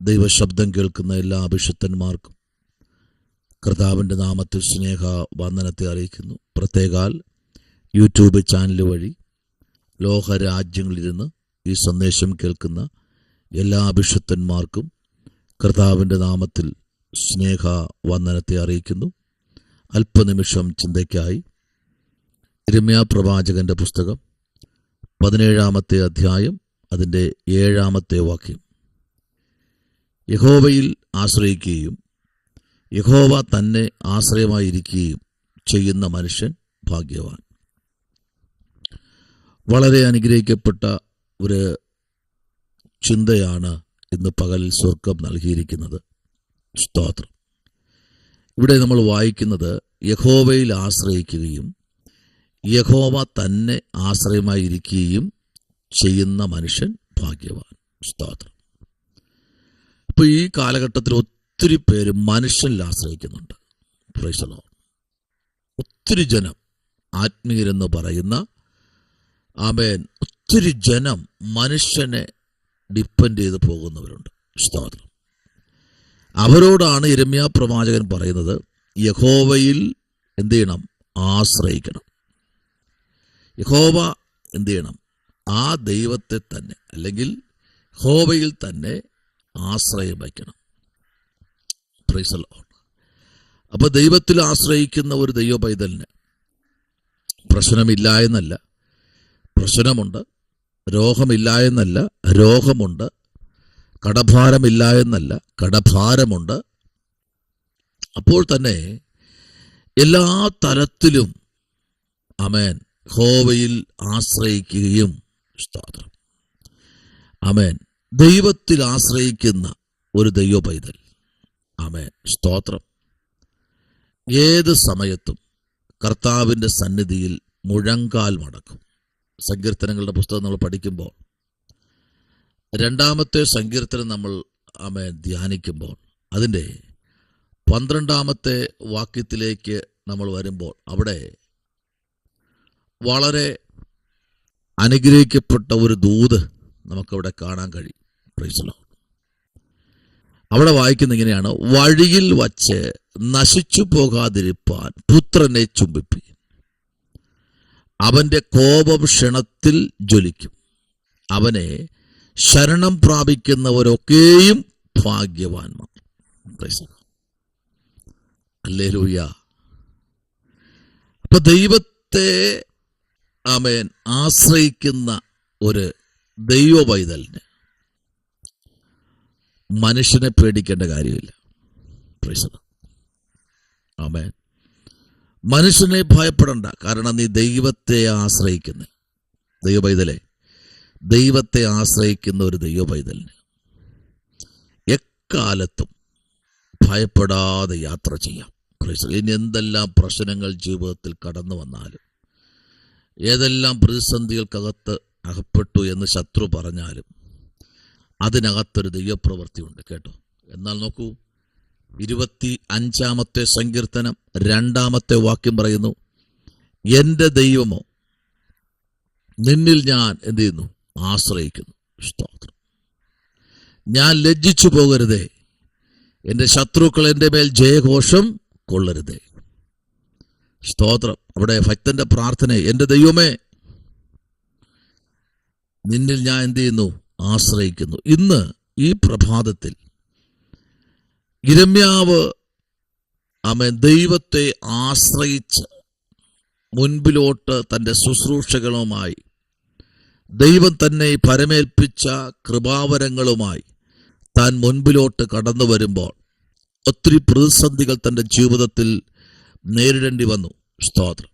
ദൈവശബ്ദം കേൾക്കുന്ന എല്ലാ അഭിഷിക്തന്മാർക്കും കർത്താവിൻ്റെ നാമത്തിൽ സ്നേഹ വന്ദനത്തെ അറിയിക്കുന്നു. പ്രത്യേകാൽ യൂട്യൂബ് ചാനൽ വഴി ലോകരാജ്യങ്ങളിലിരുന്ന് ഈ സന്ദേശം കേൾക്കുന്ന എല്ലാ അഭിഷിക്തന്മാർക്കും കർത്താവിൻ്റെ നാമത്തിൽ സ്നേഹ വന്ദനത്തെ അറിയിക്കുന്നു. അല്പനിമിഷം ചിന്തയ്ക്കായി യിരെമ്യാ പ്രവാചകന്റെ പുസ്തകം 17-ാമത്തെ അധ്യായം അതിൻ്റെ 7-ാമത്തെ വാക്യം. യഹോവയിൽ ആശ്രയിക്കുകയും യഹോവ തന്നെ ആശ്രയമായിരിക്കുകയും ചെയ്യുന്ന മനുഷ്യൻ ഭാഗ്യവാൻ. വളരെ അനുഗ്രഹിക്കപ്പെട്ട ഒരു ചിന്തയാണ് ഇന്ന് പകലിൽ സ്വർഗം നൽകിയിരിക്കുന്നത്. സ്തോത്രം. ഇവിടെ നമ്മൾ വായിക്കുന്നത് യഹോവയിൽ ആശ്രയിക്കുകയും യഹോവ തന്നെ ആശ്രയമായിരിക്കുകയും ചെയ്യുന്ന മനുഷ്യൻ ഭാഗ്യവാൻ. സ്തോത്രം. ഇപ്പൊ ഈ കാലഘട്ടത്തിൽ ഒത്തിരി പേര് മനുഷ്യനിൽ ആശ്രയിക്കുന്നുണ്ട്. Price the Lord. ഒത്തിരി ജനം ആത്മീയരെന്ന് പറയുന്ന ഒത്തിരി ജനം മനുഷ്യനെ ഡിപ്പെൻഡ് ചെയ്ത് പോകുന്നവരുണ്ട്. സ്തോത്രം. അവരോടാണ് യിരെമ്യാ പ്രവാചകൻ പറയുന്നത്, യഹോവയിൽ എന്ത് ചെയ്യണം? ആശ്രയിക്കണം. യഹോവ എന്ത് ചെയ്യണം? ആ ദൈവത്തെ തന്നെ, അല്ലെങ്കിൽ യഹോവയിൽ തന്നെ ആശ്രയം വയ്ക്കണം. Price the Lord. അപ്പൊ ദൈവത്തിൽ ആശ്രയിക്കുന്ന ഒരു ദൈവ പൈതലിന് പ്രശ്നമില്ല എന്നല്ല, പ്രശ്നമുണ്ട്. രോഗമില്ല എന്നല്ല, രോഗമുണ്ട്. കടഭാരമില്ല എന്നല്ല, കടഭാരമുണ്ട്. അപ്പോൾ തന്നെ എല്ലാ തലത്തിലും ആമേൻ യഹോവയിൽ ആശ്രയിക്കുകയും, സ്തോത്രം, ആമേൻ, ദൈവത്തിൽ ആശ്രയിക്കുന്ന ഒരു ദൈവ പൈതൽ, ആമേൻ, സ്തോത്രം, ഏത് സമയത്തും കർത്താവിൻ്റെ സന്നിധിയിൽ മുഴങ്കാൽ മടക്കും. സങ്കീർത്തനങ്ങളുടെ പുസ്തകം നമ്മൾ പഠിക്കുമ്പോൾ 2-ാമത്തെ സങ്കീർത്തനം നമ്മൾ ധ്യാനിക്കുമ്പോൾ അതിൻ്റെ 12-ാമത്തെ വാക്യത്തിലേക്ക് നമ്മൾ വരുമ്പോൾ അവിടെ വളരെ അനുഗ്രഹിക്കപ്പെട്ട ഒരു ദൂത് നമുക്കവിടെ കാണാൻ കഴിയും. Price the Lord. അവിടെ വായിക്കുന്ന ഇങ്ങനെയാണ്: വഴിയിൽ വച്ച് നശിച്ചു പോകാതിരിപ്പാൻ പുത്രനെ ചുംബിപ്പി, അവന്റെ കോപം ക്ഷണത്തിൽ ജ്വലിക്കും, അവനെ ശരണം പ്രാപിക്കുന്നവരൊക്കെയും ഭാഗ്യവാന്മാർ. ഹല്ലേലൂയ. അപ്പൊ ദൈവത്തെ ആമേൻ ആശ്രയിക്കുന്ന ഒരു ദൈവ പൈതലിന് മനുഷ്യനെ പേടിക്കേണ്ട കാര്യമില്ല. Praise the Lord. ആമേൻ. മനുഷ്യനെ ഭയപ്പെടണ്ട. കാരണം നീ ദൈവത്തെ ആശ്രയിക്കുന്ന ദൈവ പൈതലെ, ദൈവത്തെ ആശ്രയിക്കുന്ന ഒരു ദൈവ പൈതലിന് എക്കാലത്തും ഭയപ്പെടാതെ യാത്ര ചെയ്യാം. ഇനി എന്തെല്ലാം പ്രശ്നങ്ങൾ ജീവിതത്തിൽ കടന്നു വന്നാലും, ഏതെല്ലാം പ്രതിസന്ധികൾക്കകത്ത് അകപ്പെട്ടു എന്ന് ശത്രു പറഞ്ഞാലും അതിനകത്തൊരു ദൈവപ്രവൃത്തി ഉണ്ട് കേട്ടോ. എന്നാൽ നോക്കൂ, 25-ാമത്തെ സങ്കീർത്തനം 2-ാമത്തെ വാക്യം പറയുന്നു, എൻ്റെ ദൈവമോ നിന്നിൽ ഞാൻ എന്ത് ചെയ്യുന്നു? ആശ്രയിക്കുന്നു. സ്തോത്രം. ഞാൻ ലജ്ജിച്ചു പോകരുതേ, എൻ്റെ ശത്രുക്കൾ എൻ്റെ മേൽ ജയഘോഷം കൊള്ളരുതേ. സ്തോത്രം. അവിടെ ഭക്തന്റെ പ്രാർത്ഥന, എൻ്റെ ദൈവമേ നിന്നിൽ ഞാൻ എന്ത് ചെയ്യുന്നു? ആശ്രയിക്കുന്നു. ഇന്ന് ഈ പ്രഭാതത്തിൽ യിരെമ്യാവ് ദൈവത്തെ ആശ്രയിച്ച് മുൻപിലോട്ട് തൻ്റെ ശുശ്രൂഷകളുമായി, ദൈവം തന്നെ പരമേൽപ്പിച്ച കൃപാവരങ്ങളുമായി താൻ മുൻപിലോട്ട് കടന്നു വരുമ്പോൾ ഒത്തിരി പ്രതിസന്ധികൾ തൻ്റെ ജീവിതത്തിൽ നേരിടേണ്ടി വന്നു. സ്തോത്രം.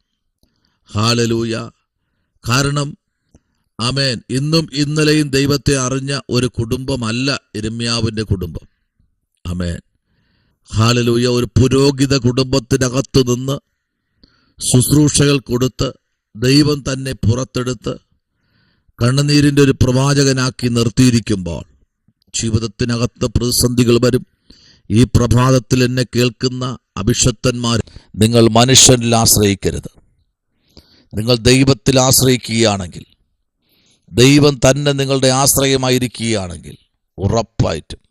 ഹല്ലേലൂയ. കാരണം ആമേൻ, ഇന്നും ഇന്നലെയും ദൈവത്തെ അറിഞ്ഞ ഒരു കുടുംബമല്ല യിരെമ്യാവിൻ്റെ കുടുംബം. ആമേൻ. ഹല്ലേലൂയ. ഒരു പുരോഹിത കുടുംബത്തിനകത്തു നിന്ന് ശുശ്രൂഷകൾ കൊടുത്ത് ദൈവം തന്നെ പുറത്തെടുത്ത് കണ്ണുനീരിൻ്റെ ഒരു പ്രവാചകനാക്കി നിർത്തിയിരിക്കുമ്പോൾ ജീവിതത്തിനകത്ത് പ്രതിസന്ധികൾ വരും. ഈ പ്രഭാതത്തിൽ എന്നെ കേൾക്കുന്ന അഭിഷക്തന്മാർ, നിങ്ങൾ മനുഷ്യനിൽ ആശ്രയിക്കരുത്. നിങ്ങൾ ദൈവത്തിൽ ആശ്രയിക്കുകയാണെങ്കിൽ, ദൈവം തന്നെ നിങ്ങളുടെ ആശ്രയമായിരിക്കുകയാണെങ്കിൽ ഉറപ്പായിട്ടും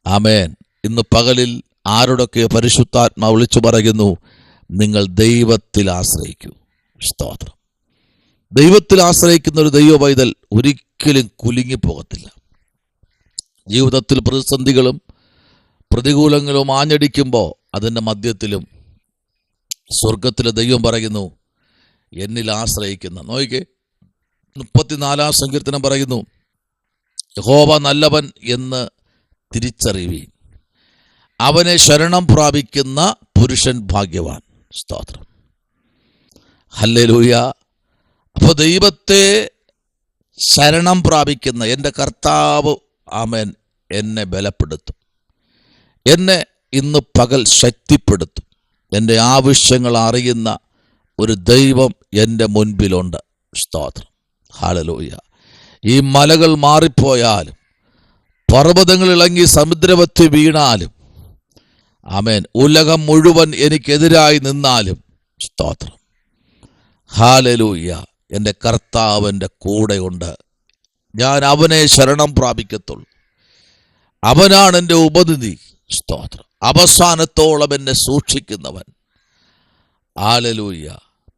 ആമേൻ. ഇന്ന് പകലിൽ ആരോടൊക്കെ പരിശുദ്ധാത്മാ വിളിച്ചു പറയുന്നു, നിങ്ങൾ ദൈവത്തിൽ ആശ്രയിക്കൂ. സ്തോത്രം. ദൈവത്തിൽ ആശ്രയിക്കുന്ന ഒരു ദൈവ പൈതൽ ഒരിക്കലും കുലുങ്ങിപ്പോകത്തില്ല. ജീവിതത്തിൽ പ്രതിസന്ധികളും പ്രതികൂലങ്ങളും ആഞ്ഞടിക്കുമ്പോൾ അതിൻ്റെ മധ്യത്തിലും സ്വർഗത്തിലെ ദൈവം പറയുന്നു, എന്നിൽ ആശ്രയിക്കുന്ന. നോക്കിക്കേ, 34 സങ്കീർത്തനം പറയുന്നു, യഹോവ നല്ലവൻ എന്ന് തിരിച്ചറിയുവീൻ, അവനെ ശരണം പ്രാപിക്കുന്ന പുരുഷൻ ഭാഗ്യവാൻ. സ്തോത്രം. ഹല്ലേലൂയ. അപ്പോൾ ദൈവത്തെ ശരണം പ്രാപിക്കുന്ന എൻ്റെ കർത്താവ് ആമേൻ എന്നെ ബലപ്പെടുത്തും, എന്നെ ഇന്ന് പകൽ ശക്തിപ്പെടുത്തും. എൻ്റെ ആവശ്യങ്ങൾ അറിയുന്ന ഒരു ദൈവം എൻ്റെ മുൻപിലുണ്ട്. സ്തോത്രം. ഹല്ലേലൂയ. ഈ മലകൾ മാറിപ്പോയാലും പർവ്വതങ്ങൾ ഇളങ്ങി സമുദ്രവത്ത് വീണാലും ആമേൻ, ഉലകം മുഴുവൻ എനിക്കെതിരായി നിന്നാലും സ്തോത്രം, ഹല്ലേലൂയ, എൻ്റെ കർത്താവിൻ്റെ കൂടെയുണ്ട്. ഞാൻ അവനെ ശരണം പ്രാപിക്കത്തുള്ളൂ. അവനാണ് എൻ്റെ ഉപനിധി. സ്തോത്രം. അവസാനത്തോളം എന്നെ സൂക്ഷിക്കുന്നവൻ. ഹല്ലേലൂയ.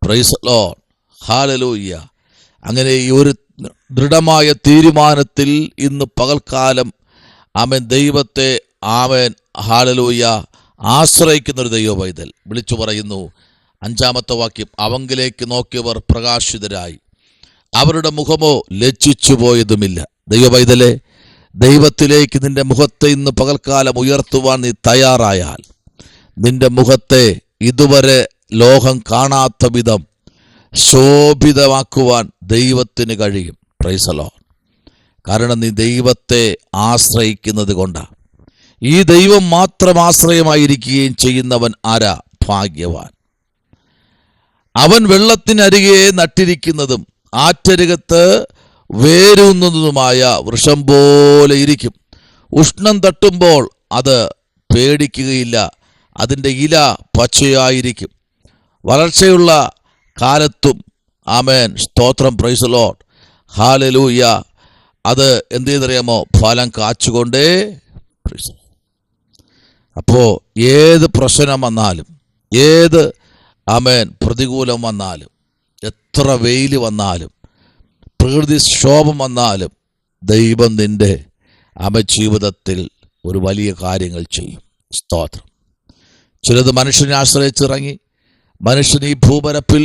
Praise the Lord. ഹല്ലേലൂയ. അങ്ങനെ ഈ ഒരു ദൃഢമായ തീരുമാനത്തിൽ ഇന്ന് പകൽക്കാലം ആമേൻ ദൈവത്തെ ആമേൻ ഹല്ലേലൂയ ആശ്രയിക്കുന്ന ഒരു ദൈവ പൈതൽ വിളിച്ചു പറയുന്നു. 5-ാമത്തെ വാക്യം, അവങ്കിലേക്ക് നോക്കിയവർ പ്രകാശിതരായി, അവരുടെ മുഖമോ ലജ്ജിച്ചു പോയതുമില്ല. ദൈവ പൈതലെ, ദൈവത്തിലേക്ക് നിന്റെ മുഖത്തെ ഇന്ന് പകൽക്കാലം ഉയർത്തുവാൻ നീ തയ്യാറായാൽ നിന്റെ മുഖത്തെ ഇതുവരെ ലോകം കാണാത്ത വിധം ശോഭിതമാക്കുവാൻ ദൈവത്തിന് കഴിയും. Price the Lord. കാരണം നീ ദൈവത്തെ ആശ്രയിക്കുന്നത് കൊണ്ടാണ്. ഈ ദൈവം മാത്രം ആശ്രയമായിരിക്കുകയും ചെയ്യുന്നവൻ ആരാ? ഭാഗ്യവാൻ. അവൻ വെള്ളത്തിനരികെ നട്ടിരിക്കുന്നതും ആറ്റരികത്ത് വേരൂന്നുന്നതുമായ വൃക്ഷം പോലെ ഇരിക്കും. ഉഷ്ണം തട്ടുമ്പോൾ അത് പേടിക്കുകയില്ല, അതിൻ്റെ ഇല പച്ചയായിരിക്കും. വളർച്ചയുള്ള കാലത്തും ആമേൻ സ്തോത്രം, പ്രൈസ് ദി ലോർഡ്, ഹല്ലേലൂയ, അത് എന്ത് ചെയ്തറിയാമോ? ഫലം കാച്ചുകൊണ്ടേ. അപ്പോൾ ഏത് പ്രശ്നം വന്നാലും, ഏത് ആമേൻ പ്രതികൂലം വന്നാലും, എത്ര വെയിൽ വന്നാലും, പ്രകൃതിക്ഷോഭം വന്നാലും, ദൈവം നിന്റെ ജീവിതത്തിൽ ഒരു വലിയ കാര്യങ്ങൾ ചെയ്യും. സ്തോത്രം. ചിലത് മനുഷ്യനെ ആശ്രയിച്ചിറങ്ങി മനുഷ്യൻ ഈ ഭൂപരപ്പിൽ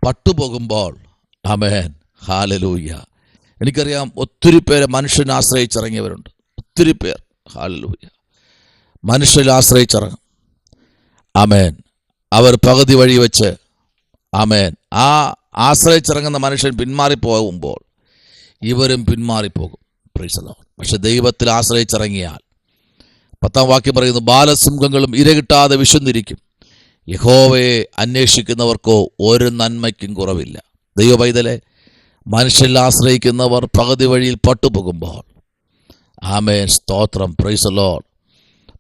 പട്ടുപോകുമ്പോൾ ആമേൻ ഹല്ലേലൂയ. എനിക്കറിയാം ഒത്തിരി പേരെ മനുഷ്യനെ ആശ്രയിച്ചിറങ്ങിയവരുണ്ട്. ഒത്തിരി പേർ ഹല്ലേലൂയ മനുഷ്യനെ ആശ്രയിച്ചിറങ്ങും. ആമേൻ. അവർ പകുതി വഴി വെച്ച് ആമേൻ ആ ആശ്രയിച്ചിറങ്ങുന്ന മനുഷ്യൻ പിന്മാറിപ്പോകുമ്പോൾ ഇവരും പിന്മാറിപ്പോകും. Price the Lord. പക്ഷെ ദൈവത്തിൽ ആശ്രയിച്ചിറങ്ങിയാൽ 10-ാം വാക്യം പറയുന്നു, ബാലസിംഹങ്ങളും ഇര കിട്ടാതെ വിശന്നിരിക്കും, യഹോവയെ അന്വേഷിക്കുന്നവർക്കോ ഒരു നന്മയ്ക്കും കുറവില്ല. ദൈവ പൈതലെ, മനുഷ്യരിൽ ആശ്രയിക്കുന്നവർ പകുതി വഴിയിൽ പട്ടുപോകുമ്പോൾ ആമേൻ സ്തോത്രം, പ്രൈസ് ദി ലോർഡ്,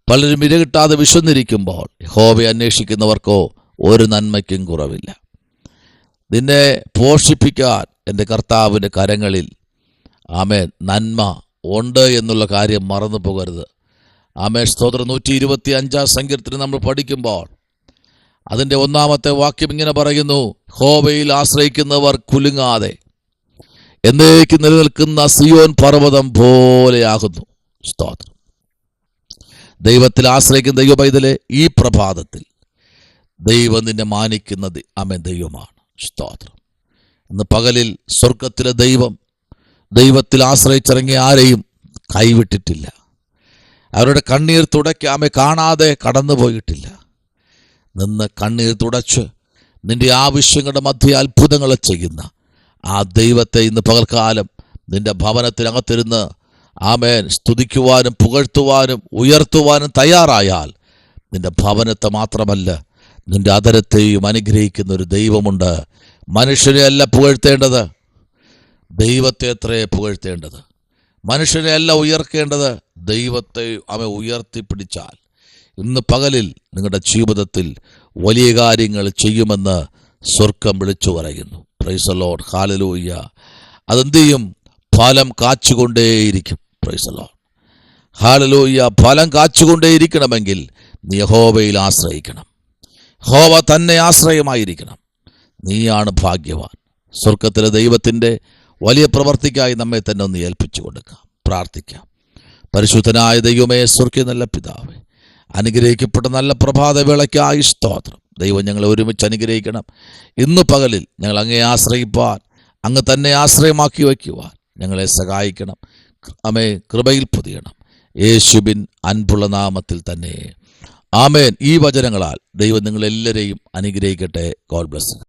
പലരും ഇര കിട്ടാതെ വിശന്നിരിക്കുമ്പോൾ യഹോവയെ അന്വേഷിക്കുന്നവർക്കോ ഒരു നന്മയ്ക്കും കുറവില്ല. നിന്നെ പോഷിപ്പിക്കാൻ എൻ്റെ കർത്താവിൻ്റെ കരങ്ങളിൽ ആമേൻ നന്മ ഉണ്ട് എന്നുള്ള കാര്യം മറന്നു പോകരുത്. ആമേൻ സ്തോത്രം. 125-ാം സങ്കീർത്തനം നമ്മൾ പഠിക്കുമ്പോൾ അതിൻ്റെ 1-ാമത്തെ വാക്യം ഇങ്ങനെ പറയുന്നു, യഹോവയിൽ ആശ്രയിക്കുന്നവർ കുലുങ്ങാതെ എന്നേക്ക് നിലനിൽക്കുന്ന സിയോൻ പർവ്വതം പോലെയാകുന്നു. സ്തോത്രം. ദൈവത്തിൽ ആശ്രയിക്കുന്ന ദൈവ പൈതലെ, ഈ പ്രഭാതത്തിൽ ദൈവം നിന്നെ മാനിക്കുന്നത് ആമേൻ ദൈവമാണ്. സ്തോത്രം. ഇന്ന് പകലിൽ സ്വർഗത്തിലെ ദൈവം ദൈവത്തിൽ ആശ്രയിച്ചിറങ്ങിയ ആരെയും കൈവിട്ടിട്ടില്ല. അവരുടെ കണ്ണീർ തുടയ്ക്കാമെ കാണാതെ കടന്നു പോയിട്ടില്ല. നിന്ന് കണ്ണീർ തുടച്ച് നിന്റെ ആവശ്യങ്ങളുടെ മധ്യ അത്ഭുതങ്ങളെ ചെയ്യുന്ന ആ ദൈവത്തെ ഇന്ന് പകൽക്കാലം നിന്റെ ഭവനത്തിനകത്തിരുന്ന് ആമേൻ സ്തുതിക്കുവാനും പുകഴ്ത്തുവാനും ഉയർത്തുവാനും തയ്യാറായാൽ നിന്റെ ഭവനത്തെ മാത്രമല്ല നിന്റെ അധരത്തെയും അനുഗ്രഹിക്കുന്ന ഒരു ദൈവമുണ്ട്. മനുഷ്യരെ അല്ല പുകഴ്ത്തേണ്ടത്, ദൈവത്തെ എത്രയെ പുകഴ്ത്തേണ്ടത്. മനുഷ്യരെ അല്ല ഉയർക്കേണ്ടത്, ദൈവത്തെ അവൻ ഉയർത്തിപ്പിടിച്ചാൽ ഇന്ന് പകലിൽ നിങ്ങളുടെ ജീവിതത്തിൽ വലിയ കാര്യങ്ങൾ ചെയ്യുമെന്ന് സ്വർഗം വിളിച്ചു പറയുന്നു. Praise the Lord. ഹല്ലേലൂയ. അതെന്ത് ചെയ്യും? ഫലം കാച്ചുകൊണ്ടേയിരിക്കും. Praise the Lord. ഹല്ലേലൂയ. ഫലം കാച്ചുകൊണ്ടേയിരിക്കണമെങ്കിൽ നീ യഹോവയിൽ ആശ്രയിക്കണം. യഹോവ തന്നെ ആശ്രയമായിരിക്കണം. നീയാണ് ഭാഗ്യവാൻ. സ്വർഗത്തിലെ ദൈവത്തിൻ്റെ വലിയ പ്രവർത്തിക്കായി നമ്മെ തന്നെ ഒന്ന് ഏൽപ്പിച്ചു കൊടുക്കാം. പ്രാർത്ഥിക്കാം. പരിശുദ്ധനായ ദൈവമേ, സ്വർഗ്ഗീയ നല്ല പിതാവേ, അനുഗ്രഹിക്കപ്പെട്ട നല്ല പ്രഭാതവേളയ്ക്കായി സ്തോത്രം. ദൈവം ഞങ്ങളെ ഒരുമിച്ച് അനുഗ്രഹിക്കണം. ഇന്ന് പകലിൽ ഞങ്ങൾ അങ്ങേ ആശ്രയിപ്പാൻ, അങ്ങ് തന്നെ ആശ്രയമാക്കി വയ്ക്കുവാൻ ഞങ്ങളെ സഹായിക്കണം. ആമേൻ. കൃപയിൽ പൊതിയണം. യേശുവിൻ അൻപുള്ള നാമത്തിൽ തന്നെ ആമേൻ. ഈ വചനങ്ങളാൽ ദൈവം നിങ്ങളെല്ലാവരെയും അനുഗ്രഹിക്കട്ടെ. God bless.